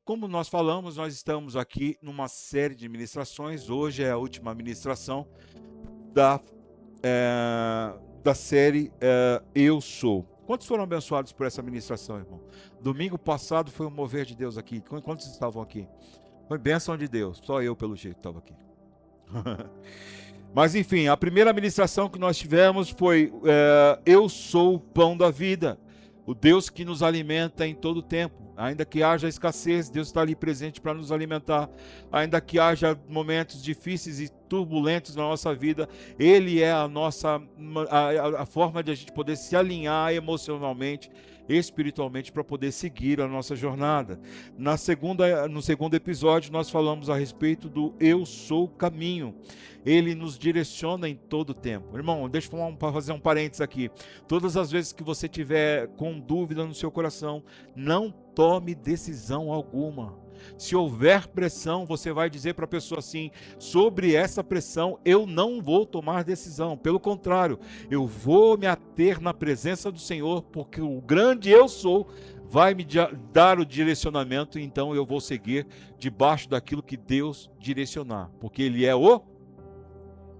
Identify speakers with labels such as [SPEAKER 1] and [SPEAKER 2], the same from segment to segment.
[SPEAKER 1] como nós falamos, nós estamos aqui numa série de ministrações. Hoje é a última ministração da, da série Eu Sou. Quantos foram abençoados por essa ministração, irmão? Domingo passado foi um mover de Deus aqui. Quantos estavam aqui? Foi bênção de Deus. Só eu, pelo jeito, estava aqui. Mas enfim, a primeira ministração que nós tivemos foi Eu sou o pão da vida, o Deus que nos alimenta em todo o tempo. Ainda que haja escassez, Deus está ali presente para nos alimentar. Ainda que haja momentos difíceis e turbulentos na nossa vida, Ele é a forma de a gente poder se alinhar emocionalmente, espiritualmente, para poder seguir a nossa jornada. No segundo episódio, nós falamos a respeito do Eu sou o caminho. Ele nos direciona em todo o tempo. Irmão, deixa eu fazer um parênteses aqui. Todas as vezes que você tiver com dúvida no seu coração, não tome decisão alguma. Se houver pressão, você vai dizer para a pessoa assim: sobre essa pressão eu não vou tomar decisão. Pelo contrário, eu vou me ater na presença do Senhor, porque o grande eu sou vai me dar o direcionamento, então eu vou seguir debaixo daquilo que Deus direcionar, porque Ele é o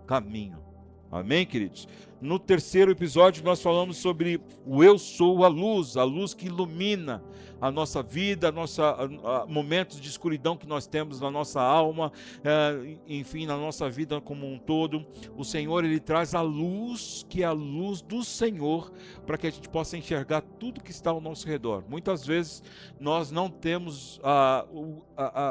[SPEAKER 1] caminho. Amém, queridos? No terceiro episódio nós falamos sobre o Eu Sou a luz que ilumina a nossa vida, momentos de escuridão que nós temos na nossa alma, enfim, na nossa vida como um todo. O Senhor, Ele traz a luz, que é a luz do Senhor, para que a gente possa enxergar tudo que está ao nosso redor. Muitas vezes nós não temos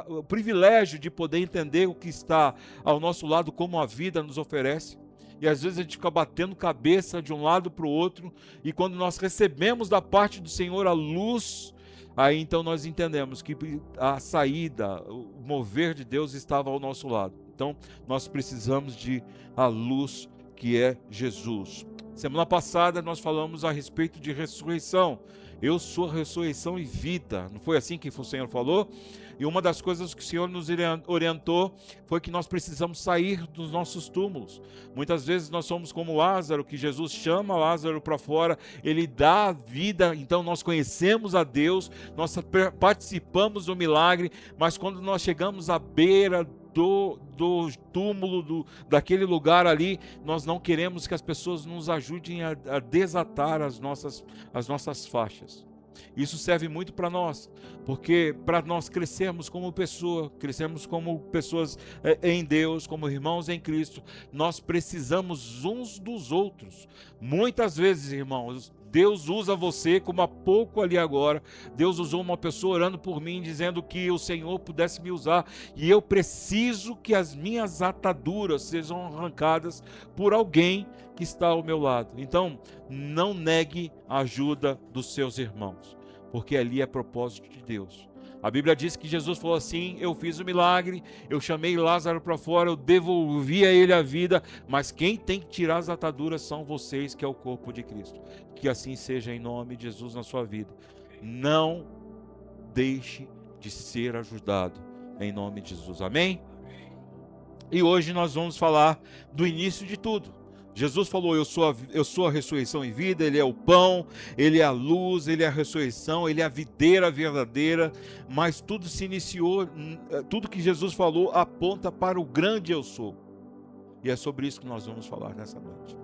[SPEAKER 1] o privilégio de poder entender o que está ao nosso lado, como a vida nos oferece. E às vezes a gente fica batendo cabeça de um lado para o outro, e quando nós recebemos da parte do Senhor a luz, aí então nós entendemos que a saída, o mover de Deus estava ao nosso lado. Então nós precisamos de a luz, que é Jesus. Semana passada nós falamos a respeito de ressurreição. Eu sou a ressurreição e vida. Não foi assim que o Senhor falou? E uma das coisas que o Senhor nos orientou foi que nós precisamos sair dos nossos túmulos. Muitas vezes nós somos como Lázaro, que Jesus chama Lázaro para fora, ele dá a vida, então nós conhecemos a Deus, nós participamos do milagre, mas quando nós chegamos à beira do túmulo, daquele lugar ali, nós não queremos que as pessoas nos ajudem a desatar as nossas faixas. Isso serve muito para nós, porque para nós crescermos como pessoas em Deus, como irmãos em Cristo, nós precisamos uns dos outros. Muitas vezes, irmãos, Deus usa você, como há pouco ali agora, Deus usou uma pessoa orando por mim, dizendo que o Senhor pudesse me usar, e eu preciso que as minhas ataduras sejam arrancadas por alguém que está ao meu lado. Então, não negue a ajuda dos seus irmãos, porque ali é propósito de Deus. A Bíblia diz que Jesus falou assim: eu fiz o milagre, eu chamei Lázaro para fora, eu devolvi a ele a vida, mas quem tem que tirar as ataduras são vocês, que é o corpo de Cristo. Que assim seja em nome de Jesus na sua vida. Não deixe de ser ajudado em nome de Jesus. Amém? E hoje nós vamos falar do início de tudo. Jesus falou: eu sou a ressurreição e vida. Ele é o pão, Ele é a luz, Ele é a ressurreição, Ele é a videira verdadeira. Mas tudo se iniciou, tudo que Jesus falou aponta para o grande eu sou. E é sobre isso que nós vamos falar nessa noite.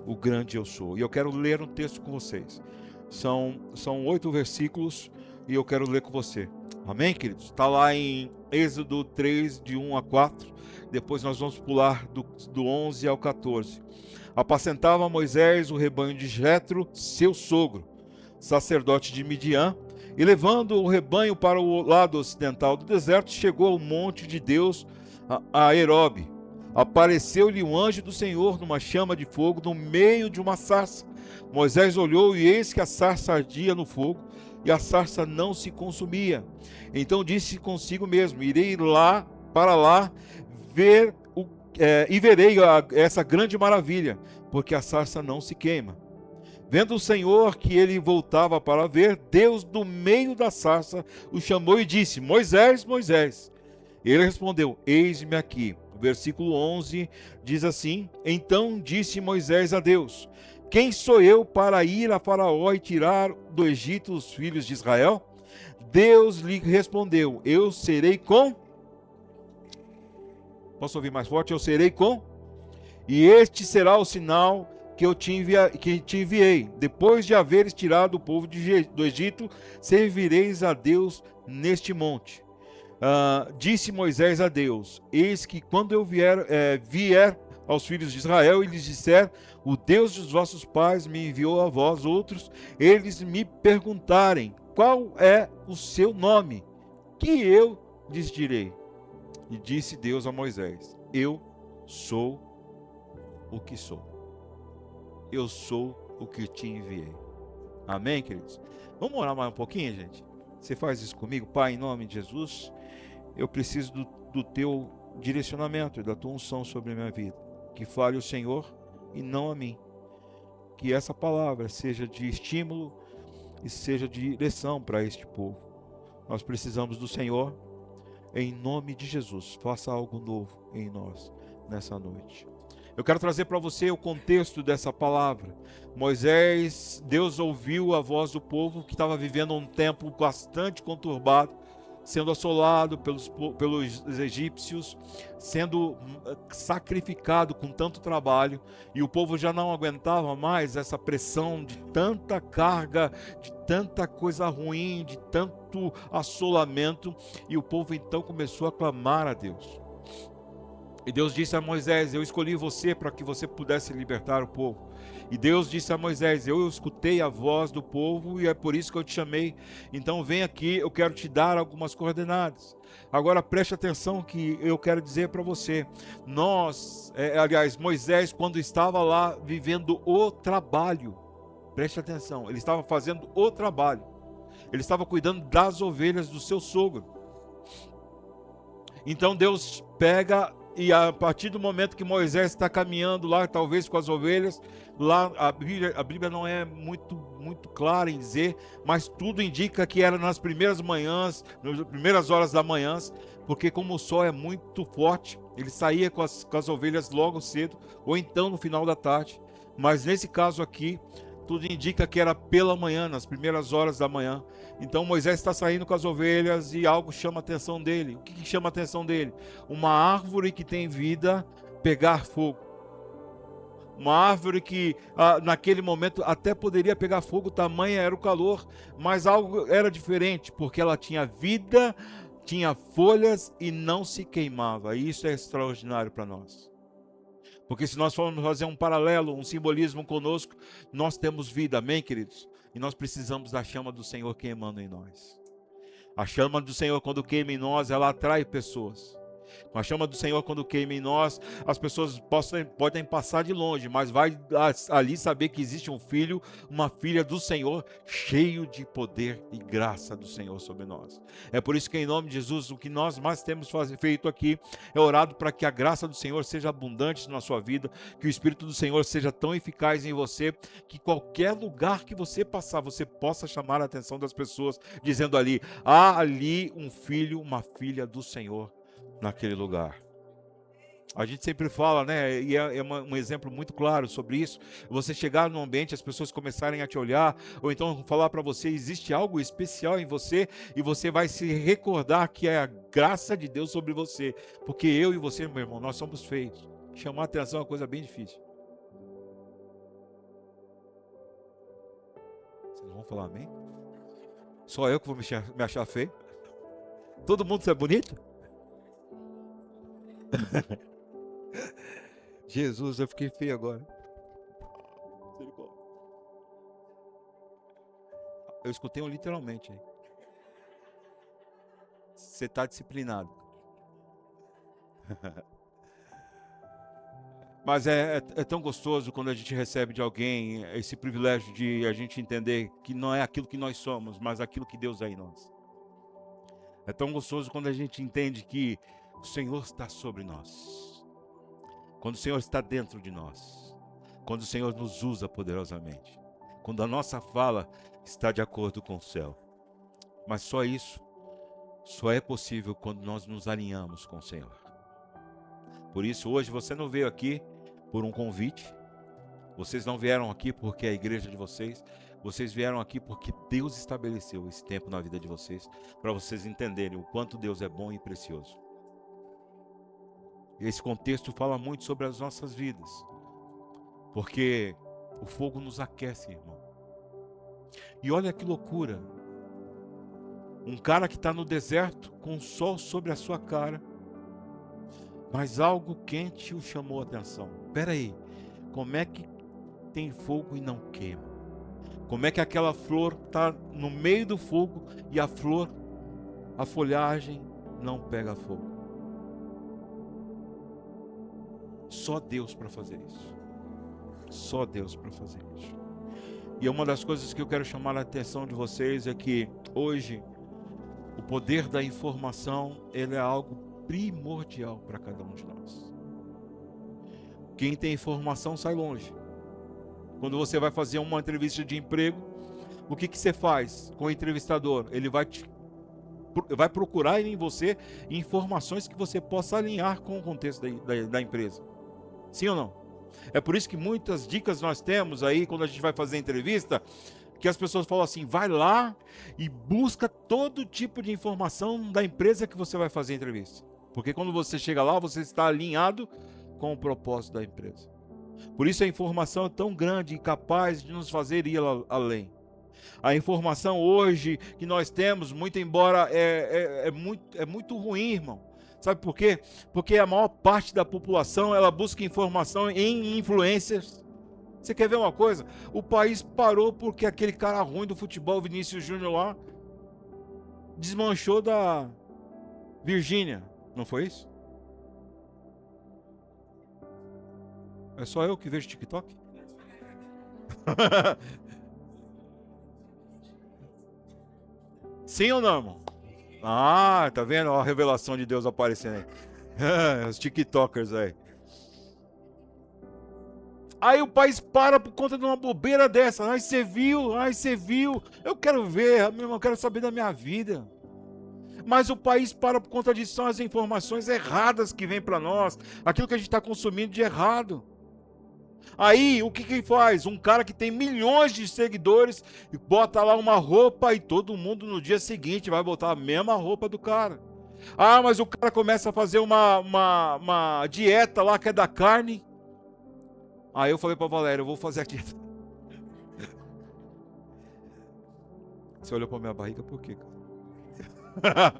[SPEAKER 1] O grande eu sou. E eu quero ler um texto com vocês. São 8 versículos e eu quero ler com você. Amém, queridos? Está lá em Êxodo 3, de 1 a 4. Depois nós vamos pular do 11 ao 14. Apacentava Moisés o rebanho de Jetro, seu sogro, sacerdote de Midian, e levando o rebanho para o lado ocidental do deserto, chegou ao monte de Deus, a Herobe. Apareceu-lhe um anjo do Senhor numa chama de fogo no meio de uma sarça. Moisés olhou e eis que a sarça ardia no fogo e a sarça não se consumia. Então disse consigo mesmo: irei para lá ver e verei essa grande maravilha, porque a sarça não se queima. Vendo o Senhor que ele voltava para ver, Deus do meio da sarça o chamou e disse: Moisés, Moisés. Ele respondeu: eis-me aqui. O versículo 11 diz assim: então disse Moisés a Deus: quem sou eu para ir a Faraó e tirar do Egito os filhos de Israel? Deus lhe respondeu: eu serei com... Posso ouvir mais forte? Eu serei com... E este será o sinal que te enviei. Depois de haveres tirado o povo do Egito, servireis a Deus neste monte. Disse Moisés a Deus: eis que quando eu vier aos filhos de Israel e lhes disser: o Deus dos vossos pais me enviou a vós outros, eles me perguntarem: qual é o seu nome? Que eu lhes direi. E disse Deus a Moisés: eu sou o que sou. Eu sou o que te enviei. Amém, queridos? Vamos orar mais um pouquinho, gente? Você faz isso comigo? Pai, em nome de Jesus, eu preciso do teu direcionamento e da tua unção sobre a minha vida. Que fale o Senhor e não a mim. Que essa palavra seja de estímulo e seja de direção para este povo. Nós precisamos do Senhor. Em nome de Jesus, faça algo novo em nós nessa noite. Eu quero trazer para você o contexto dessa palavra. Deus ouviu a voz do povo que estava vivendo um tempo bastante conturbado, sendo assolado pelos egípcios, sendo sacrificado com tanto trabalho, e o povo já não aguentava mais essa pressão de tanta carga, de tanta coisa ruim, de tanto assolamento, e o povo então começou a clamar a Deus. E Deus disse a Moisés: eu escolhi você para que você pudesse libertar o povo. E Deus disse a Moisés: eu escutei a voz do povo e é por isso que eu te chamei. Então vem aqui, eu quero te dar algumas coordenadas. Agora preste atenção que eu quero dizer para você. Moisés, quando estava lá vivendo o trabalho, preste atenção, ele estava fazendo o trabalho. Ele estava cuidando das ovelhas do seu sogro. Então Deus pega... E a partir do momento que Moisés está caminhando lá, talvez com as ovelhas, lá a Bíblia não é muito clara em dizer, mas tudo indica que era nas primeiras manhãs, nas primeiras horas da manhã, porque como o sol é muito forte, ele saía com as ovelhas logo cedo, ou então no final da tarde. Mas nesse caso aqui, tudo indica que era pela manhã, nas primeiras horas da manhã. Então Moisés está saindo com as ovelhas e algo chama a atenção dele. O que chama a atenção dele? Uma árvore que tem vida pegar fogo. Uma árvore que naquele momento até poderia pegar fogo, tamanho era o calor, mas algo era diferente, porque ela tinha vida, tinha folhas e não se queimava. E isso é extraordinário para nós. Porque se nós formos fazer um paralelo, um simbolismo conosco, nós temos vida, amém, queridos? E nós precisamos da chama do Senhor queimando em nós. A chama do Senhor, quando queima em nós, ela atrai pessoas. A chama do Senhor, quando queima em nós, as pessoas podem passar de longe, mas vai ali saber que existe um filho, uma filha do Senhor, cheio de poder e graça do Senhor sobre nós. É por isso que, em nome de Jesus, o que nós mais temos feito aqui é orado para que a graça do Senhor seja abundante na sua vida, que o Espírito do Senhor seja tão eficaz em você, que qualquer lugar que você passar, você possa chamar a atenção das pessoas, dizendo ali: há ali um filho, uma filha do Senhor naquele lugar. A gente sempre fala, né, e é um exemplo muito claro sobre isso. Você chegar num ambiente, as pessoas começarem a te olhar, ou então falar para você: existe algo especial em você, e você vai se recordar que é a graça de Deus sobre você, porque eu e você, meu irmão, nós somos feios. Chamar a atenção é uma coisa bem difícil. Vocês não vão falar amém? Só eu que vou me achar feio? Todo mundo é bonito? Jesus, eu fiquei feio agora. Eu escutei literalmente aí. Você está disciplinado. Mas é tão gostoso quando a gente recebe de alguém esse privilégio de a gente entender que não é aquilo que nós somos, mas aquilo que Deus é em nós. É tão gostoso quando a gente entende que o Senhor está sobre nós, quando o Senhor está dentro de nós, quando o Senhor nos usa poderosamente, quando a nossa fala está de acordo com o céu. Mas só isso só é possível quando nós nos alinhamos com o Senhor. Por isso hoje você não veio aqui por um convite, vocês não vieram aqui porque é a igreja de vocês Vocês vieram aqui porque Deus estabeleceu esse tempo na vida de vocês, para vocês entenderem o quanto Deus é bom e precioso. Esse contexto fala muito sobre as nossas vidas, porque o fogo nos aquece, irmão. E olha que loucura, um cara que está no deserto com o sol sobre a sua cara, mas algo quente o chamou a atenção. Espera aí, como é que tem fogo e não queima? Como é que aquela flor está no meio do fogo e a flor, a folhagem não pega fogo? Só Deus para fazer isso. Só Deus para fazer isso. E uma das coisas que eu quero chamar a atenção de vocês é que hoje o poder da informação, ele é algo primordial para cada um de nós. Quem tem informação sai longe. Quando você vai fazer uma entrevista de emprego, o que você faz com o entrevistador? Ele vai procurar em você informações que você possa alinhar com o contexto da empresa. Sim ou não? É por isso que muitas dicas nós temos aí, quando a gente vai fazer entrevista, que as pessoas falam assim, vai lá e busca todo tipo de informação da empresa que você vai fazer a entrevista. Porque quando você chega lá, você está alinhado com o propósito da empresa. Por isso a informação é tão grande e capaz de nos fazer ir além. A informação hoje que nós temos, muito embora é muito ruim, irmão. Sabe por quê? Porque a maior parte da população, ela busca informação em influencers. Você quer ver uma coisa? O país parou porque aquele cara ruim do futebol, Vinícius Júnior lá, desmanchou da Virgínia. Não foi isso? É só eu que vejo TikTok? Sim ou não, irmão? Ah, tá vendo? Ó, a revelação de Deus aparecendo aí. Os TikTokers aí. Aí o país para por conta de uma bobeira dessa. Ai, você viu? Ai, você viu? Eu quero ver, meu irmão, eu quero saber da minha vida. Mas o país para por conta disso, são as informações erradas que vêm para nós. Aquilo que a gente está consumindo de errado. Aí, o que faz? Um cara que tem milhões de seguidores, bota lá uma roupa e todo mundo no dia seguinte vai botar a mesma roupa do cara. Ah, mas o cara começa a fazer uma dieta lá que é da carne. Aí eu falei pra Valéria, eu vou fazer a dieta. Você olhou pra minha barriga por quê, cara?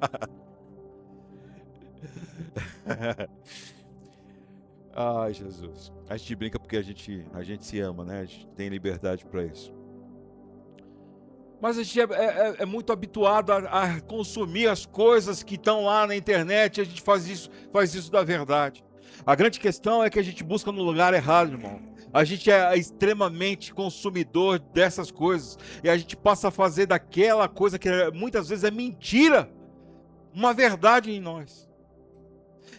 [SPEAKER 1] Ai, Jesus. A gente brinca porque a gente se ama, né? A gente tem liberdade para isso. Mas a gente é muito habituado a consumir as coisas que estão lá na internet. A gente faz isso da verdade. A grande questão é que a gente busca no lugar errado, irmão. A gente é extremamente consumidor dessas coisas. E a gente passa a fazer daquela coisa que muitas vezes é mentira, uma verdade em nós.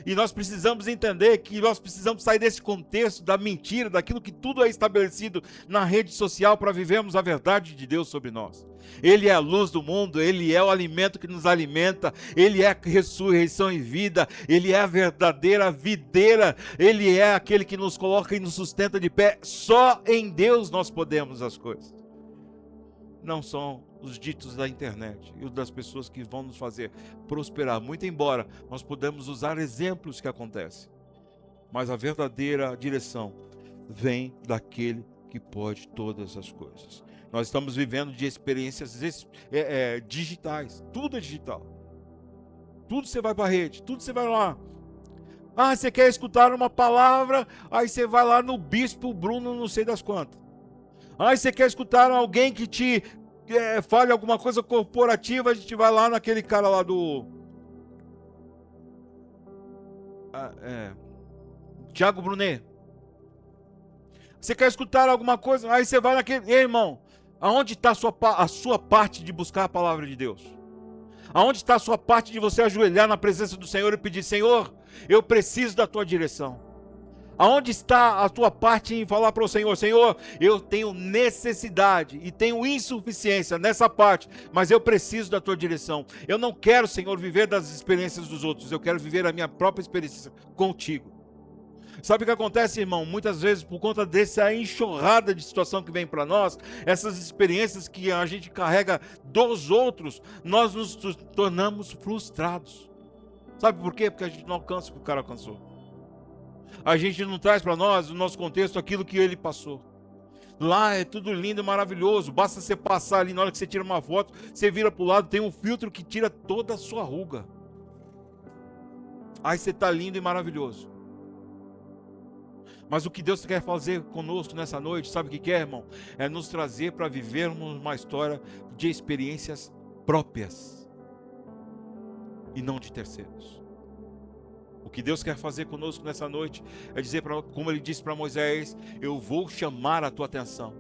[SPEAKER 1] E nós precisamos entender que nós precisamos sair desse contexto da mentira, daquilo que tudo é estabelecido na rede social para vivermos a verdade de Deus sobre nós. Ele é a luz do mundo, Ele é o alimento que nos alimenta, Ele é a ressurreição e vida, Ele é a verdadeira videira, Ele é aquele que nos coloca e nos sustenta de pé. Só em Deus nós podemos as coisas. Não são os ditos da internet e os das pessoas que vão nos fazer prosperar. Muito embora nós podemos usar exemplos que acontecem, mas a verdadeira direção vem daquele que pode todas as coisas. Nós estamos vivendo de experiências digitais. Tudo é digital. Tudo você vai para a rede, tudo você vai lá. Ah, você quer escutar uma palavra, aí você vai lá no Bispo Bruno não sei das quantas. Ah, você quer escutar alguém que te fale alguma coisa corporativa, a gente vai lá naquele cara lá do... Tiago Brunet. Você quer escutar alguma coisa, aí você vai naquele... Ei, irmão, aonde está a sua parte de buscar a palavra de Deus? Aonde está a sua parte de você ajoelhar na presença do Senhor e pedir, Senhor, eu preciso da tua direção? Aonde está a tua parte em falar para o Senhor, Senhor, eu tenho necessidade e tenho insuficiência nessa parte, mas eu preciso da tua direção. Eu não quero, Senhor, viver das experiências dos outros, eu quero viver a minha própria experiência contigo. Sabe o que acontece, irmão? Muitas vezes, por conta dessa enxurrada de situação que vem para nós, essas experiências que a gente carrega dos outros, nós nos tornamos frustrados. Sabe por quê? Porque a gente não alcança o que o cara alcançou. A gente não traz para nós, no nosso contexto, aquilo que ele passou. Lá é tudo lindo e maravilhoso. Basta você passar ali, na hora que você tira uma foto, você vira para o lado, tem um filtro que tira toda a sua ruga. Aí você está lindo e maravilhoso. Mas o que Deus quer fazer conosco nessa noite, sabe o que quer, irmão? É nos trazer para vivermos uma história de experiências próprias e não de terceiros. O que Deus quer fazer conosco nessa noite é dizer, como Ele disse para Moisés, eu vou chamar a tua atenção.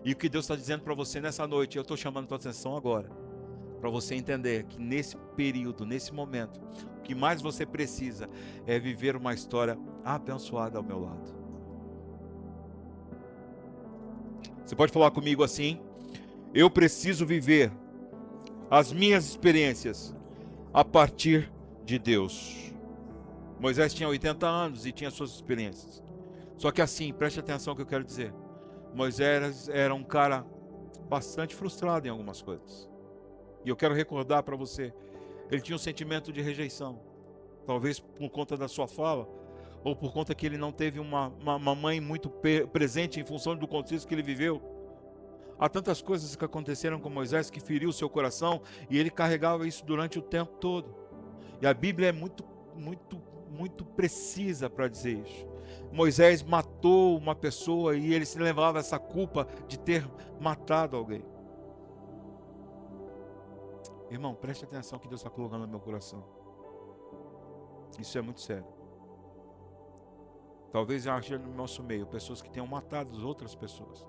[SPEAKER 1] E o que Deus está dizendo para você nessa noite, eu estou chamando a tua atenção agora, para você entender que nesse período, nesse momento, o que mais você precisa é viver uma história abençoada ao meu lado. Você pode falar comigo assim? Eu preciso viver as minhas experiências a partir de Deus. Moisés tinha 80 anos e tinha suas experiências. Só que assim, preste atenção no que eu quero dizer. Moisés era um cara bastante frustrado em algumas coisas. E eu quero recordar para você, ele tinha um sentimento de rejeição. Talvez por conta da sua fala, ou por conta que ele não teve uma mãe muito presente em função do contexto que ele viveu. Há tantas coisas que aconteceram com Moisés que feriu o seu coração, e ele carregava isso durante o tempo todo. E a Bíblia é muito precisa para dizer isso. Moisés matou uma pessoa e ele se levava essa culpa de ter matado alguém. Irmão, preste atenção que Deus está colocando no meu coração. Isso é muito sério. Talvez haja no nosso meio pessoas que tenham matado outras pessoas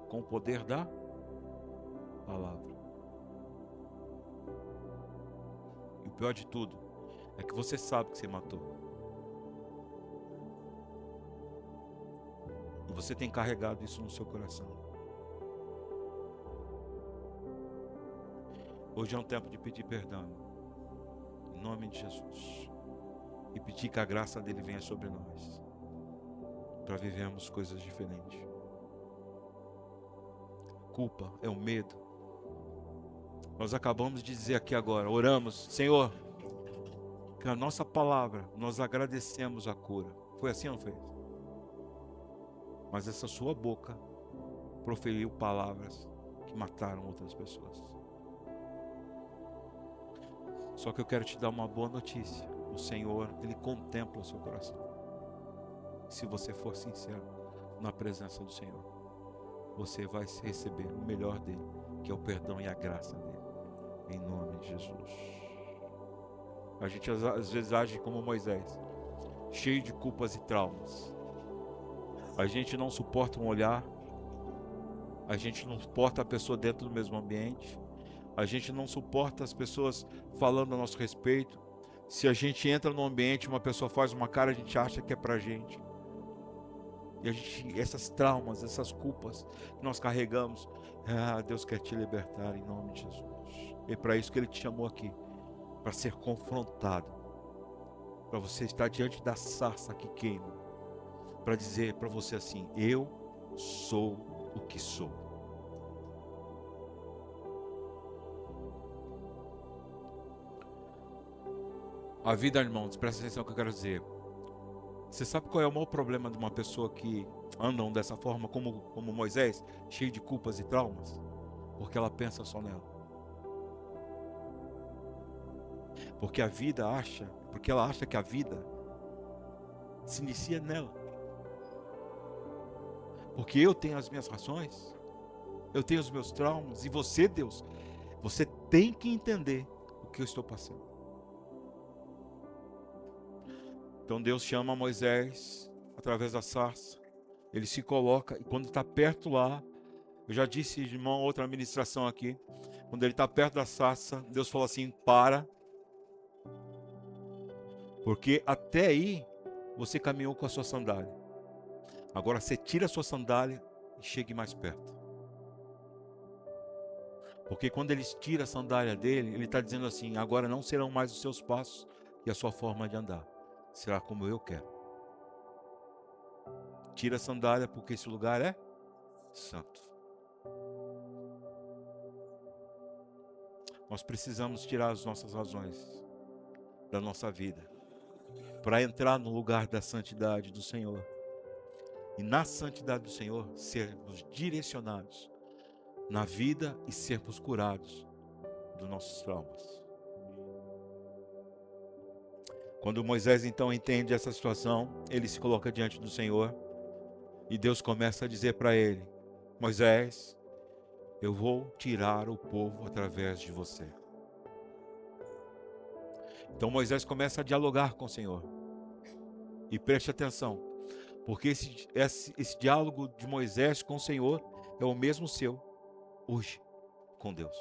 [SPEAKER 1] com o poder da palavra. E o pior de tudo é que você sabe que você matou. E você tem carregado isso no seu coração. Hoje é um tempo de pedir perdão, em nome de Jesus, e pedir que a graça dele venha sobre nós, para vivermos coisas diferentes. Culpa é o medo. Nós acabamos de dizer aqui agora, oramos, Senhor, que a nossa palavra, nós agradecemos a cura. Foi assim ou não foi? Mas essa sua boca proferiu palavras que mataram outras pessoas. Só que eu quero te dar uma boa notícia. O Senhor, Ele contempla o seu coração. Se você for sincero na presença do Senhor, você vai receber o melhor dele, que é o perdão e a graça dele. Em nome de Jesus. A gente às vezes age como Moisés, cheio de culpas e traumas. A gente não suporta um olhar. A gente não suporta a pessoa dentro do mesmo ambiente. A gente não suporta as pessoas falando a nosso respeito. Se a gente entra no ambiente, uma pessoa faz uma cara, a gente acha que é pra gente. E a gente, essas traumas, essas culpas que nós carregamos, Deus quer te libertar em nome de Jesus. É para isso que Ele te chamou aqui, para ser confrontado, para você estar diante da sarça que queima, para dizer para você assim: eu sou o que sou. A vida, irmãos, presta atenção no que eu quero dizer. Você sabe qual é o maior problema de uma pessoa que andam dessa forma, como Moisés, cheio de culpas e traumas? Porque ela pensa só nela. Porque ela acha que a vida se inicia nela. Porque eu tenho as minhas razões, eu tenho os meus traumas, e você, Deus, você tem que entender o que eu estou passando. Então Deus chama Moisés através da sarça. Ele se coloca, e quando está perto lá, eu já disse, irmão, outra ministração aqui, quando ele está perto da sarça, Deus fala assim: para, porque até aí você caminhou com a sua sandália. Agora você tira a sua sandália e chegue mais perto. Porque quando ele tira a sandália dele, ele está dizendo assim: agora não serão mais os seus passos e a sua forma de andar. Será como eu quero. Tira a sandália, porque esse lugar é santo. Nós precisamos tirar as nossas razões da nossa vida para entrar no lugar da santidade do Senhor. E na santidade do Senhor, sermos direcionados na vida e sermos curados dos nossos traumas. Quando Moisés então entende essa situação, ele se coloca diante do Senhor e Deus começa a dizer para ele: Moisés, eu vou tirar o povo através de você. Então Moisés começa a dialogar com o Senhor. E preste atenção, porque esse diálogo de Moisés com o Senhor é o mesmo seu hoje com Deus.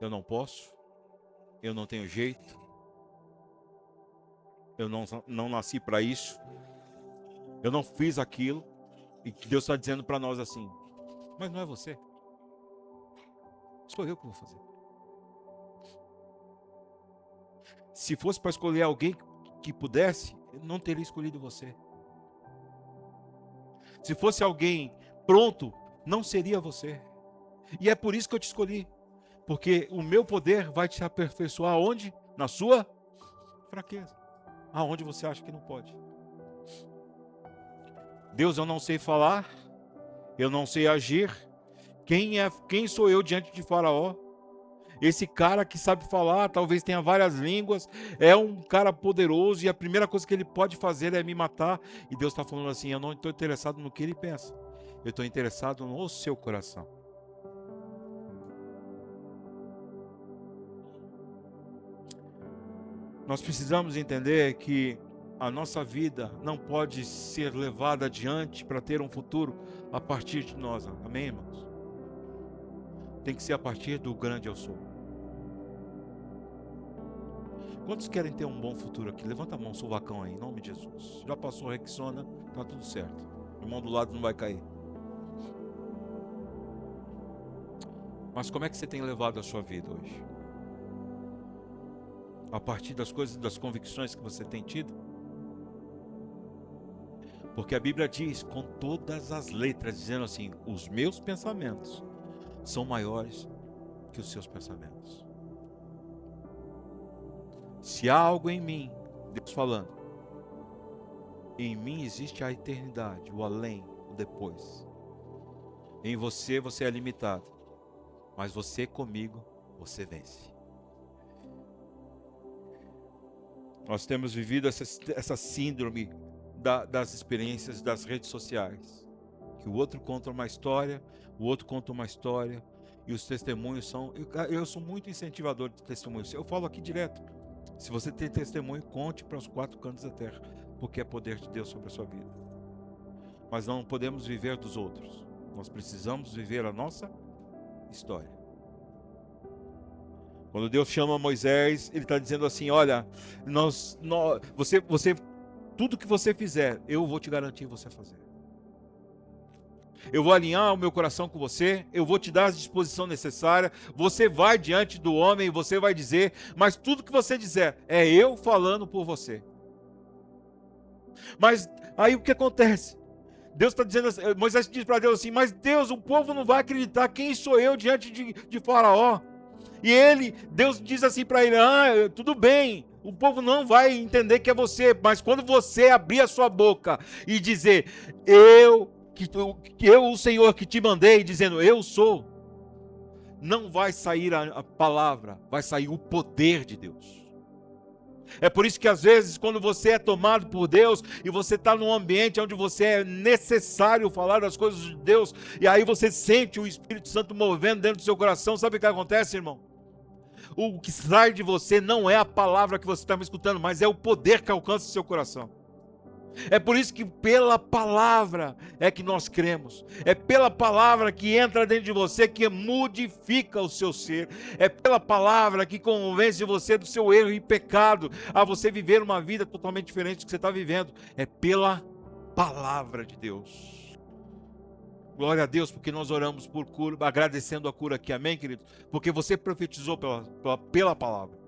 [SPEAKER 1] Eu não posso, eu não tenho jeito, eu não nasci para isso, eu não fiz aquilo, e Deus está dizendo para nós assim: mas não é você, sou eu que vou fazer. Se fosse para escolher alguém que pudesse, eu não teria escolhido você. Se fosse alguém pronto, não seria você. E é por isso que eu te escolhi, porque o meu poder vai te aperfeiçoar onde? Na sua fraqueza, aonde você acha que não pode. Deus, eu não sei falar, eu não sei agir. Quem sou eu diante de Faraó? Esse cara que sabe falar, talvez tenha várias línguas, é um cara poderoso e a primeira coisa que ele pode fazer é me matar. E Deus está falando assim: eu não estou interessado no que ele pensa, eu estou interessado no seu coração. Nós precisamos entender que a nossa vida não pode ser levada adiante para ter um futuro a partir de nós, amém, irmãos? Tem que ser a partir do grande eu sou. Quantos querem ter um bom futuro aqui? Levanta a mão, sovacão aí, em nome de Jesus. Já passou a Rexona, tá tudo certo. O irmão do lado não vai cair. Mas como é que você tem levado a sua vida hoje? A partir das coisas, das convicções que você tem tido? Porque a Bíblia diz com todas as letras, dizendo assim: os meus pensamentos são maiores que os seus pensamentos. Se há algo em mim, Deus falando, em mim existe a eternidade, o além, o depois. Em você, você é limitado, mas você comigo, você vence. Nós temos vivido essa síndrome das experiências das redes sociais, que o outro conta uma história, o outro conta uma história, e os testemunhos são... Eu sou muito incentivador de testemunhos, eu falo aqui direto: se você tem testemunho, conte para os 4 cantos da terra, porque é poder de Deus sobre a sua vida. Mas não podemos viver dos outros, nós precisamos viver a nossa história. Quando Deus chama Moisés, Ele está dizendo assim: olha, tudo que você fizer, eu vou te garantir você fazer. Eu vou alinhar o meu coração com você, eu vou te dar a disposição necessária, você vai diante do homem e você vai dizer, mas tudo que você dizer é eu falando por você. Mas aí o que acontece? Deus está dizendo assim, Moisés diz para Deus assim: mas Deus, o povo não vai acreditar, quem sou eu diante de Faraó? E Deus diz assim para ele: tudo bem, o povo não vai entender que é você, mas quando você abrir a sua boca e dizer, eu, o Senhor que te mandei, dizendo eu sou, não vai sair a palavra, vai sair o poder de Deus. É por isso que às vezes quando você é tomado por Deus e você está num ambiente onde você é necessário falar das coisas de Deus, e aí você sente o Espírito Santo movendo dentro do seu coração, sabe o que acontece, irmão? O que sai de você não é a palavra que você está me escutando, mas é o poder que alcança o seu coração. É por isso que pela palavra é que nós cremos. É pela palavra que entra dentro de você, que modifica o seu ser. É pela palavra que convence você do seu erro e pecado, a você viver uma vida totalmente diferente do que você está vivendo. É pela palavra de Deus. Glória a Deus, porque nós oramos por cura, agradecendo a cura aqui, amém, querido? Porque você profetizou pela palavra.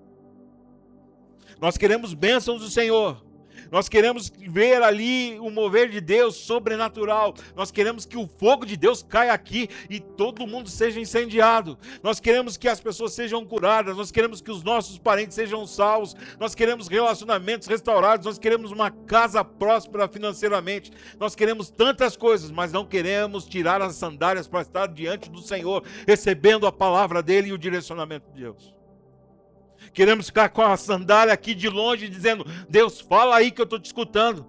[SPEAKER 1] Nós queremos bênçãos do Senhor, Nós queremos ver ali o mover de Deus sobrenatural. Nós queremos que o fogo de Deus caia aqui e todo mundo seja incendiado. Nós queremos que as pessoas sejam curadas. Nós queremos que os nossos parentes sejam salvos. Nós queremos relacionamentos restaurados. Nós queremos uma casa próspera financeiramente. Nós queremos tantas coisas, mas não queremos tirar as sandálias para estar diante do Senhor, recebendo a palavra dele e o direcionamento de Deus. Queremos ficar com a sandália aqui de longe, dizendo: Deus, fala aí que eu estou te escutando.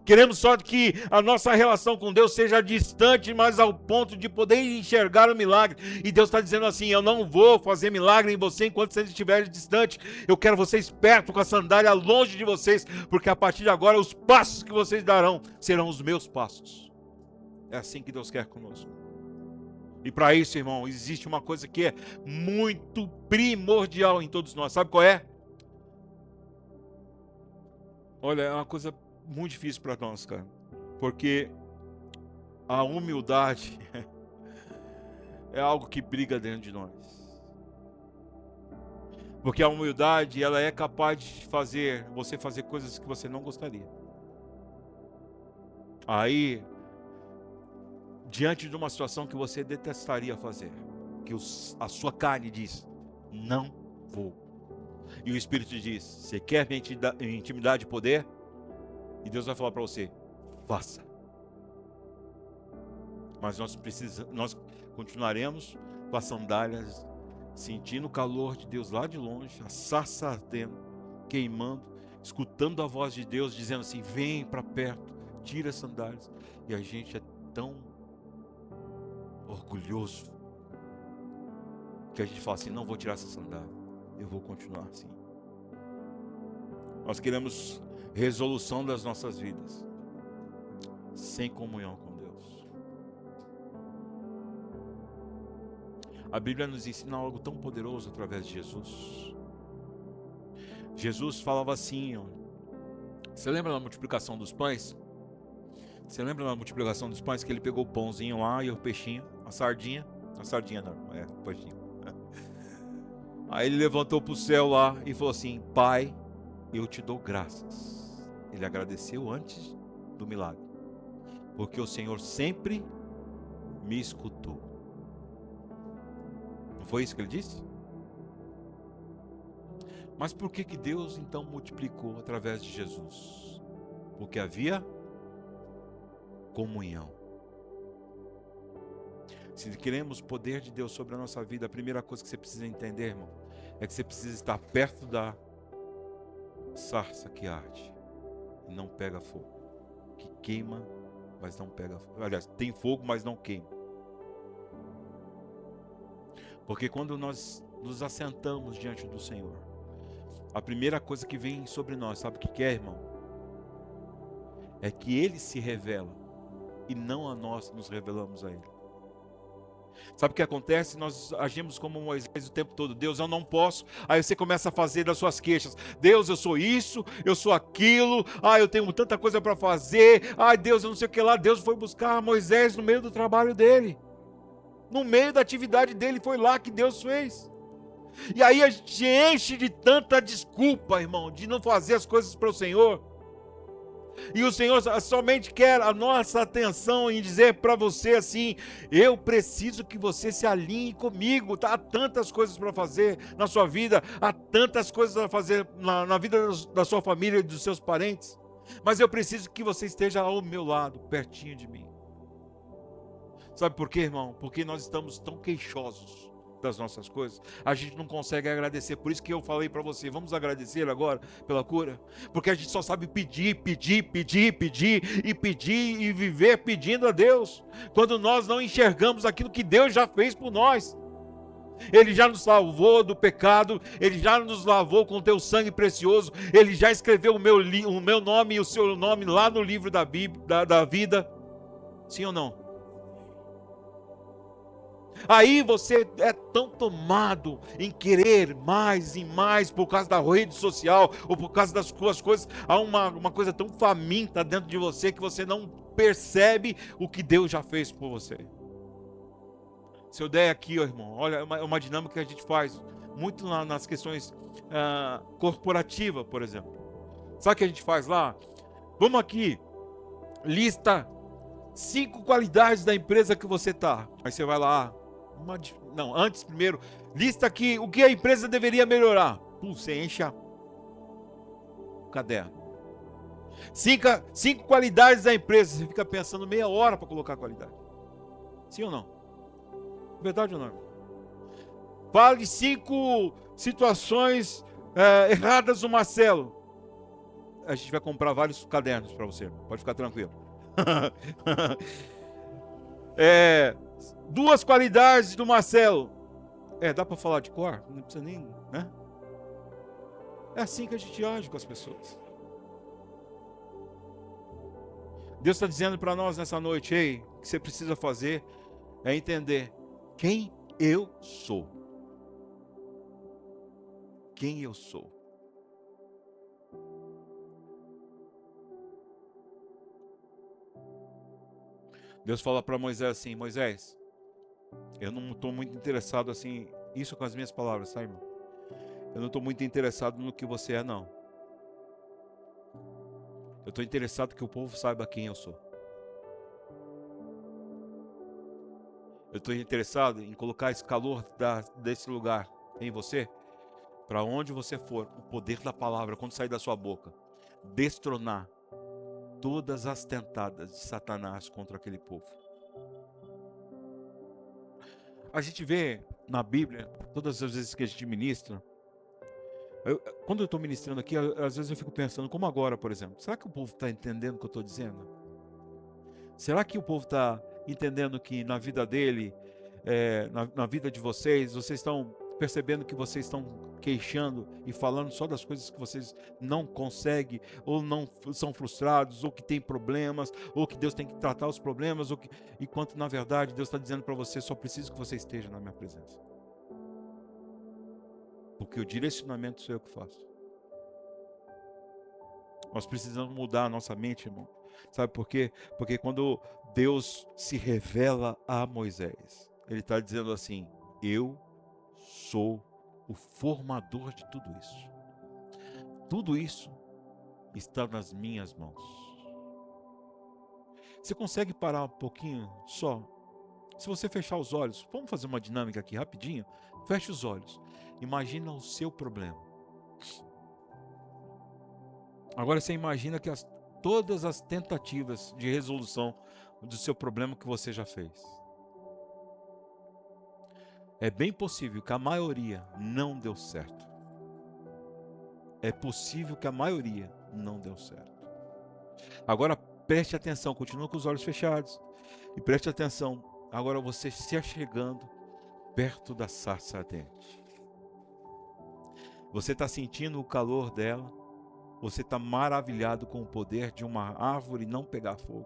[SPEAKER 1] Queremos só que a nossa relação com Deus seja distante, mas ao ponto de poder enxergar o milagre. E Deus está dizendo assim: eu não vou fazer milagre em você enquanto você estiver distante. Eu quero vocês perto, com a sandália longe de vocês, porque a partir de agora os passos que vocês darão serão os meus passos. É assim que Deus quer conosco. E para isso, irmão, existe uma coisa que é muito primordial em todos nós. Sabe qual é? Olha, é uma coisa muito difícil para nós, cara. Porque a humildade é algo que briga dentro de nós. Porque a humildade, ela é capaz de fazer você fazer coisas que você não gostaria. Aí, diante de uma situação que você detestaria fazer, que a sua carne diz: não vou. E o Espírito diz: você quer intimidade e poder? E Deus vai falar para você: faça. Mas nós continuaremos com as sandálias, sentindo o calor de Deus lá de longe, a sarça ardendo, queimando, escutando a voz de Deus dizendo assim: vem para perto, tira as sandálias. E a gente é tão orgulhoso que a gente fala assim: não vou tirar essa sandália, eu vou continuar assim. Nós queremos resolução das nossas vidas sem comunhão com Deus. A Bíblia nos ensina algo tão poderoso através de Jesus. Jesus falava assim, ó, você lembra da multiplicação dos pães? Você lembra da multiplicação dos pães, que ele pegou o pãozinho lá e o peixinho, a sardinha não, o peixinho. Aí ele levantou para o céu lá e falou assim: Pai, eu te dou graças. Ele agradeceu antes do milagre, porque o Senhor sempre me escutou. Não foi isso que ele disse? Mas por que Deus então multiplicou através de Jesus? Porque havia comunhão. Se queremos o poder de Deus sobre a nossa vida, a primeira coisa que você precisa entender, irmão, é que você precisa estar perto da sarça que arde e não pega fogo, que queima, mas não pega fogo. Aliás, tem fogo, mas não queima. Porque quando nós nos assentamos diante do Senhor, a primeira coisa que vem sobre nós, sabe o que é, irmão? É que Ele se revela e não a nós nos revelamos a Ele. Sabe o que acontece? Nós agimos como Moisés o tempo todo: Deus, eu não posso. Aí você começa a fazer das suas queixas: Deus, eu sou isso, eu sou aquilo, eu tenho tanta coisa para fazer, Deus, eu não sei o que lá. Deus foi buscar Moisés no meio do trabalho dele, no meio da atividade dele, foi lá que Deus fez. E aí a gente enche de tanta desculpa, irmão, de não fazer as coisas para o Senhor. E o Senhor somente quer a nossa atenção em dizer para você assim: eu preciso que você se alinhe comigo. Há tantas coisas para fazer na sua vida, há tantas coisas para fazer na vida da sua família e dos seus parentes, mas eu preciso que você esteja ao meu lado, pertinho de mim. Sabe por quê, irmão? Porque nós estamos tão queixosos das nossas coisas, a gente não consegue agradecer. Por isso que eu falei para você: vamos agradecer agora pela cura, porque a gente só sabe pedir e viver pedindo a Deus, quando nós não enxergamos aquilo que Deus já fez por nós. Ele já nos salvou do pecado, Ele já nos lavou com o teu sangue precioso, Ele já escreveu o meu nome e o seu nome lá no livro da Bíblia, da vida. Sim ou não? Aí você é tão tomado em querer mais e mais por causa da rede social ou por causa das suas coisas. Há uma coisa tão faminta dentro de você que você não percebe o que Deus já fez por você. Se eu der aqui, irmão, olha, uma dinâmica que a gente faz muito nas questões corporativas, por exemplo. Sabe o que a gente faz lá? Vamos aqui, lista 5 qualidades da empresa que você está. Aí você vai lá, antes primeiro, lista aqui o que a empresa deveria melhorar. Você enche o caderno. 5 qualidades da empresa, você fica pensando meia hora para colocar a qualidade. Sim ou não? Verdade ou não? Fala de 5 situações erradas do Marcelo. A gente vai comprar vários cadernos para você, pode ficar tranquilo. 2 qualidades do Marcelo. Dá para falar de cor? Não precisa nem, né? É assim que a gente age com as pessoas. Deus está dizendo para nós nessa noite, ei, o que você precisa fazer é entender quem eu sou. Quem eu sou. Deus fala para Moisés assim, Moisés, eu não estou muito interessado assim, isso com as minhas palavras, tá, irmão? Eu não estou muito interessado no que você é, não. Eu estou interessado que o povo saiba quem eu sou. Eu estou interessado em colocar esse calor desse lugar em você, para onde você for, o poder da palavra, quando sair da sua boca, destronar todas as tentadas de Satanás contra aquele povo. A gente vê na Bíblia, todas as vezes que a gente ministra, quando eu estou ministrando aqui, às vezes eu fico pensando, como agora, por exemplo, será que o povo está entendendo o que eu estou dizendo? Será que o povo está entendendo que na vida dele, na vida de vocês estão percebendo que vocês estão queixando e falando só das coisas que vocês não conseguem, ou não são frustrados, ou que tem problemas, ou que Deus tem que tratar os problemas, enquanto na verdade Deus está dizendo para você, só preciso que você esteja na minha presença. Porque o direcionamento sou eu que faço. Nós precisamos mudar a nossa mente, irmão. Sabe por quê? Porque quando Deus se revela a Moisés, Ele está dizendo assim, eu sou o formador de tudo isso. Tudo isso está nas minhas mãos. Você consegue parar um pouquinho só? Se você fechar os olhos, vamos fazer uma dinâmica aqui rapidinho? Feche os olhos. Imagina o seu problema. Agora você imagina que todas as tentativas de resolução do seu problema que você já fez. É bem possível que a maioria não deu certo. É possível que a maioria não deu certo. Agora preste atenção, continua com os olhos fechados. E preste atenção, agora você se achegando perto da sarça ardente. Você está sentindo o calor dela. Você está maravilhado com o poder de uma árvore não pegar fogo.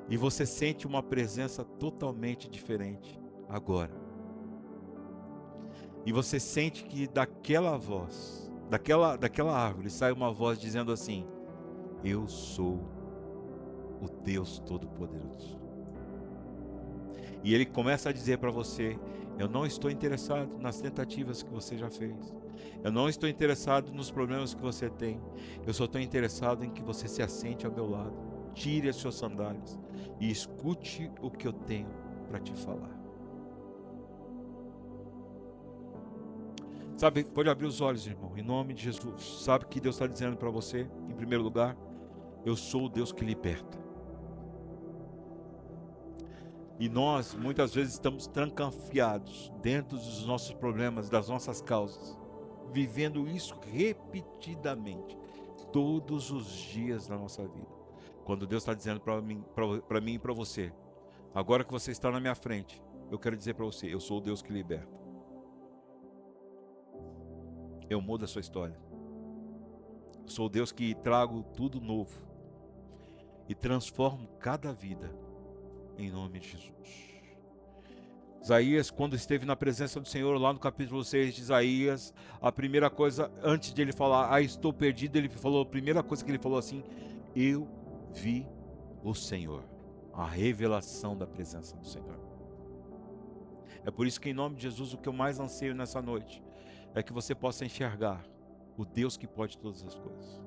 [SPEAKER 1] E você sente uma presença totalmente diferente agora. E você sente que daquela voz, daquela árvore, sai uma voz dizendo assim, eu sou o Deus Todo-Poderoso. E ele começa a dizer para você, eu não estou interessado nas tentativas que você já fez. Eu não estou interessado nos problemas que você tem. Eu só estou interessado em que você se assente ao meu lado. Tire as suas sandálias e escute o que eu tenho para te falar. Sabe, pode abrir os olhos, irmão, em nome de Jesus. Sabe o que Deus está dizendo para você? Em primeiro lugar, eu sou o Deus que liberta. E nós, muitas vezes, estamos trancafiados dentro dos nossos problemas, das nossas causas, vivendo isso repetidamente, todos os dias da nossa vida. Quando Deus está dizendo para mim e para você, agora que você está na minha frente, eu quero dizer para você, eu sou o Deus que liberta. Eu mudo a sua história. Eu sou o Deus que trago tudo novo e transformo cada vida em nome de Jesus. Isaías, quando esteve na presença do Senhor, lá no capítulo 6 de Isaías, a primeira coisa, antes de ele falar, estou perdido, ele falou, a primeira coisa que ele falou assim, eu vi o Senhor, a revelação da presença do Senhor. É por isso que em nome de Jesus, o que eu mais anseio nessa noite, é que você possa enxergar o Deus que pode todas as coisas.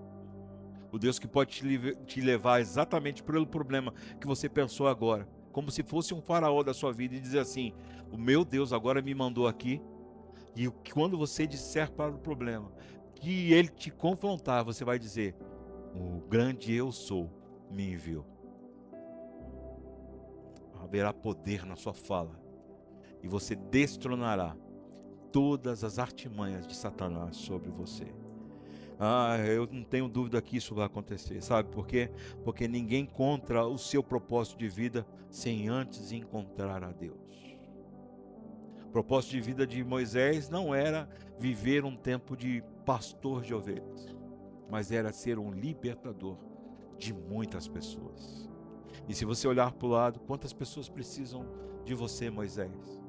[SPEAKER 1] O Deus que pode te levar exatamente pelo problema que você pensou agora, como se fosse um faraó da sua vida, e dizer assim: o meu Deus agora me mandou aqui, e quando você disser para o problema, que ele te confrontar, você vai dizer: o grande eu sou me enviou. Haverá poder na sua fala, e você destronará todas as artimanhas de Satanás sobre você. Eu não tenho dúvida que isso vai acontecer, sabe por quê? Porque ninguém encontra o seu propósito de vida sem antes encontrar a Deus. O propósito de vida de Moisés não era viver um tempo de pastor de ovelhas, mas era ser um libertador de muitas pessoas. E se você olhar para o lado, quantas pessoas precisam de você, Moisés?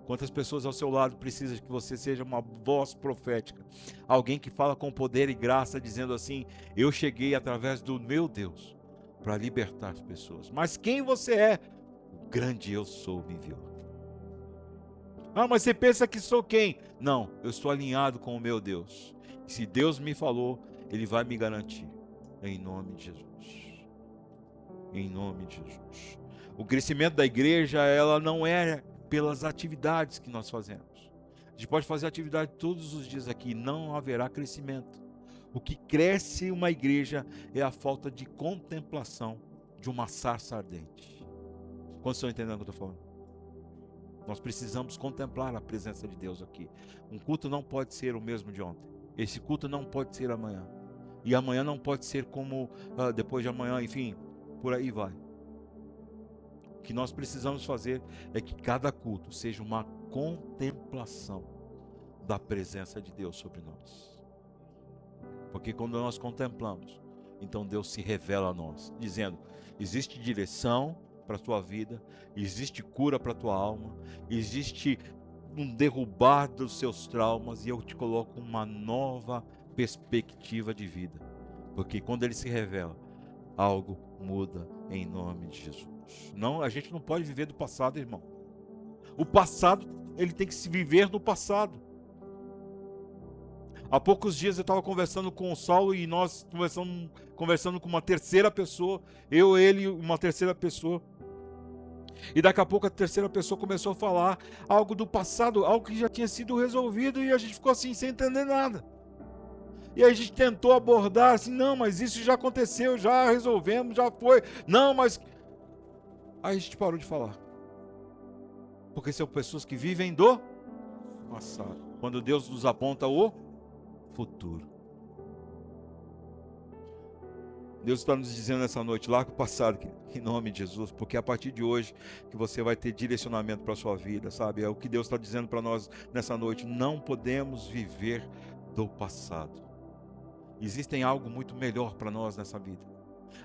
[SPEAKER 1] Quantas pessoas ao seu lado precisam que você seja uma voz profética? Alguém que fala com poder e graça, dizendo assim: eu cheguei através do meu Deus para libertar as pessoas. Mas quem você é? O grande eu sou me enviou. Mas você pensa que sou quem? Não, eu estou alinhado com o meu Deus. Se Deus me falou, Ele vai me garantir. Em nome de Jesus. Em nome de Jesus. O crescimento da igreja, ela não é pelas atividades que nós fazemos. A gente pode fazer atividade todos os dias aqui, não haverá crescimento. O que cresce uma igreja é a falta de contemplação de uma sarça ardente. Quantos estão entendendo o que eu estou falando? Nós precisamos contemplar a presença de Deus aqui. Um culto não pode ser o mesmo de ontem. Esse culto não pode ser amanhã. E amanhã não pode ser como depois de amanhã, enfim, por aí vai. O que nós precisamos fazer é que cada culto seja uma contemplação da presença de Deus sobre nós. Porque quando nós contemplamos, então Deus se revela a nós, dizendo: existe direção para a tua vida, existe cura para a tua alma, existe um derrubar dos seus traumas, e eu te coloco uma nova perspectiva de vida. Porque quando Ele se revela, algo muda em nome de Jesus. Não, a gente não pode viver do passado, irmão. O passado, ele tem que se viver no passado. Há poucos dias eu estava conversando com o Saulo, e nós conversando com uma terceira pessoa, eu, ele e uma terceira pessoa. E daqui a pouco a terceira pessoa começou a falar algo do passado, algo que já tinha sido resolvido, e a gente ficou assim, sem entender nada. E aí a gente tentou abordar assim: não, mas isso já aconteceu, já resolvemos, já foi. Não, mas... Aí a gente parou de falar. Porque são pessoas que vivem do passado, quando Deus nos aponta o futuro. Deus está nos dizendo nessa noite: larga o passado, em nome de Jesus, porque é a partir de hoje que você vai ter direcionamento para a sua vida, sabe? É o que Deus está dizendo para nós nessa noite. Não podemos viver do passado. Existe algo muito melhor para nós nessa vida.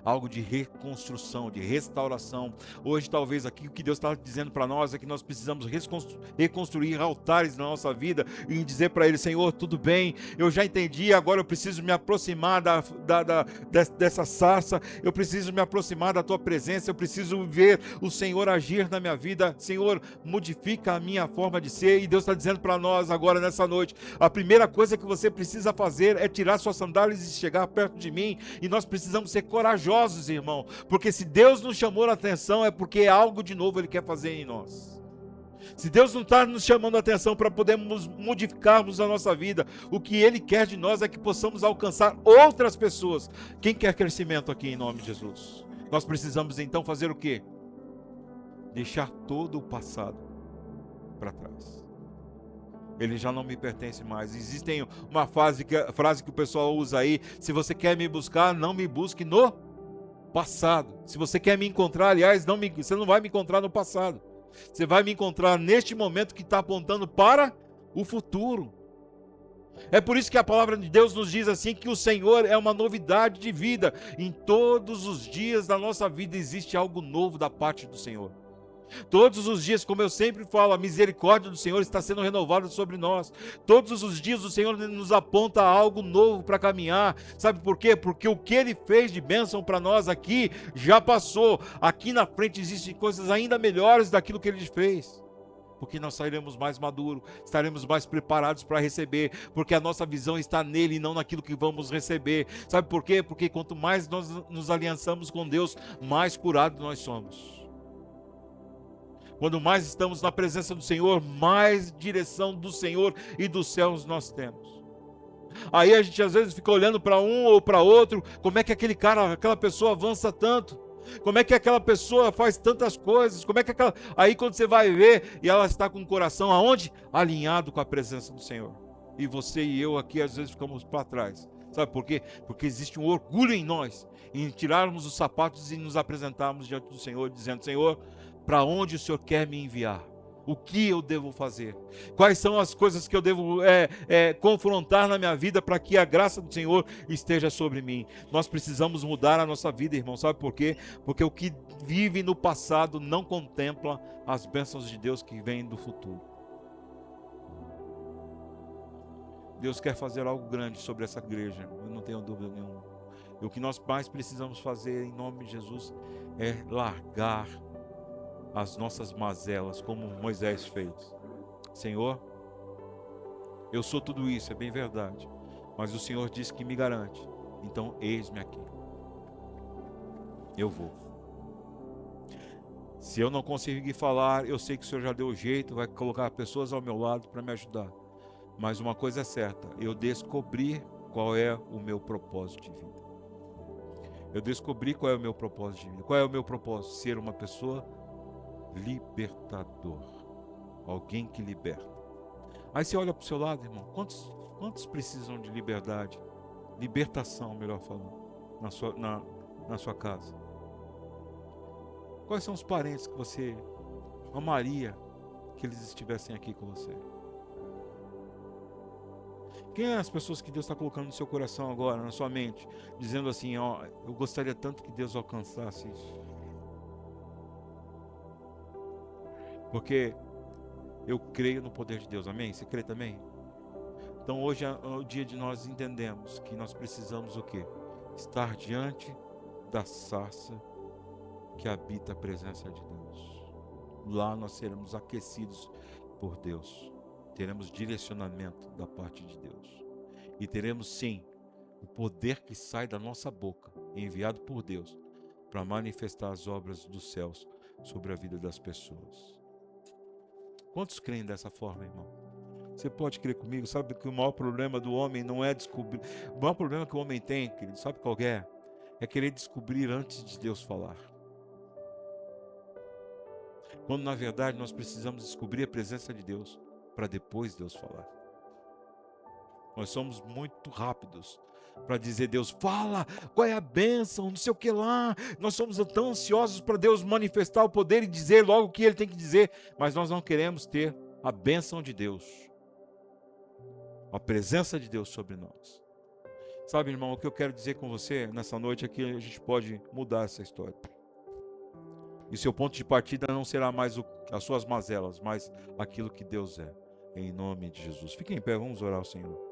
[SPEAKER 1] Algo de reconstrução, de restauração. Hoje talvez aqui o que Deus está dizendo para nós é que nós precisamos reconstruir altares na nossa vida e dizer para Ele: Senhor, tudo bem, eu já entendi, agora eu preciso me aproximar dessa sarça, eu preciso me aproximar da Tua presença, eu preciso ver o Senhor agir na minha vida. Senhor, modifica a minha forma de ser. E Deus está dizendo para nós agora nessa noite: a primeira coisa que você precisa fazer é tirar suas sandálias e chegar perto de mim. E nós precisamos ser corajosos, irmão, porque se Deus nos chamou a atenção, é porque algo de novo Ele quer fazer em nós. Se Deus não está nos chamando a atenção para podermos modificarmos a nossa vida, o que Ele quer de nós é que possamos alcançar outras pessoas. Quem quer crescimento aqui em nome de Jesus? Nós precisamos então fazer o quê? Deixar todo o passado para trás. Ele já não me pertence mais. Existe uma frase que o pessoal usa aí: se você quer me buscar, não me busque no passado. Se você quer me encontrar, aliás, você não vai me encontrar no passado. Você vai me encontrar neste momento que está apontando para o futuro. É por isso que a palavra de Deus nos diz assim, que o Senhor é uma novidade de vida. Em todos os dias da nossa vida existe algo novo da parte do Senhor. Todos os dias, como eu sempre falo, a misericórdia do Senhor está sendo renovada sobre nós. Todos os dias o Senhor nos aponta algo novo para caminhar. Sabe por quê? Porque o que Ele fez de bênção para nós aqui já passou. Aqui na frente existem coisas ainda melhores daquilo que Ele fez. porque nós sairemos mais maduros, estaremos mais preparados para receber, porque a nossa visão está nele e não naquilo que vamos receber. Sabe por quê? Porque quanto mais nós nos aliançamos com Deus, mais curados nós somos. Quando mais estamos na presença do Senhor, mais direção do Senhor e dos céus nós temos. Aí a gente às vezes fica olhando para um ou para outro, como é que aquele cara, aquela pessoa avança tanto? Como é que aquela pessoa faz tantas coisas? Como é que aquela... Aí quando você vai ver, e ela está com o coração aonde? Alinhado com a presença do Senhor. E você e eu aqui às vezes ficamos para trás. Sabe por quê? Porque existe um orgulho em nós, em tirarmos os sapatos e nos apresentarmos diante do Senhor, dizendo: Senhor, para onde o Senhor quer me enviar? O que eu devo fazer? Quais são as coisas que eu devo confrontar na minha vida para que a graça do Senhor esteja sobre mim? Nós precisamos mudar a nossa vida, irmão. Sabe por quê? Porque o que vive no passado não contempla as bênçãos de Deus que vêm do futuro. Deus quer fazer algo grande sobre essa igreja, eu não tenho dúvida nenhuma. E o que nós mais precisamos fazer em nome de Jesus é largar as nossas mazelas, como Moisés fez. Senhor, eu sou tudo isso, é bem verdade, mas o Senhor disse que me garante, então eis-me aqui, eu vou. Se eu não conseguir falar, eu sei que o Senhor já deu o jeito, vai colocar pessoas ao meu lado para me ajudar, mas uma coisa é certa, eu descobri qual é o meu propósito de vida. Eu descobri qual é o meu propósito de vida. Qual é o meu propósito? Ser uma pessoa libertador, alguém que liberta. Aí você olha para o seu lado, irmão, quantos precisam de liberdade, libertação, melhor falando, na sua casa? Quais são os parentes que você amaria que eles estivessem aqui com você? Quem é as pessoas que Deus está colocando no seu coração agora, na sua mente, dizendo assim: ó, eu gostaria tanto que Deus alcançasse isso? Porque eu creio no poder de Deus, amém? Você crê também? Então hoje é o dia de nós entendermos que nós precisamos o quê? Estar diante da sarça que habita a presença de Deus. Lá nós seremos aquecidos por Deus. Teremos direcionamento da parte de Deus. E teremos sim o poder que sai da nossa boca, enviado por Deus, para manifestar as obras dos céus sobre a vida das pessoas. Quantos creem dessa forma, irmão? Você pode crer comigo? Sabe que o maior problema do homem não é descobrir. O maior problema que o homem tem, querido, sabe qual é? É querer descobrir antes de Deus falar. Quando na verdade nós precisamos descobrir a presença de Deus para depois Deus falar. Nós somos muito rápidos para dizer: Deus, fala, qual é a bênção, não sei o que lá. Nós somos tão ansiosos para Deus manifestar o poder e dizer logo o que Ele tem que dizer, mas nós não queremos ter a bênção de Deus, a presença de Deus sobre nós. Sabe, irmão, o que eu quero dizer com você nessa noite é que a gente pode mudar essa história. E seu ponto de partida não será mais as suas mazelas, mas aquilo que Deus é. Em nome de Jesus. Fiquem em pé, vamos orar ao Senhor.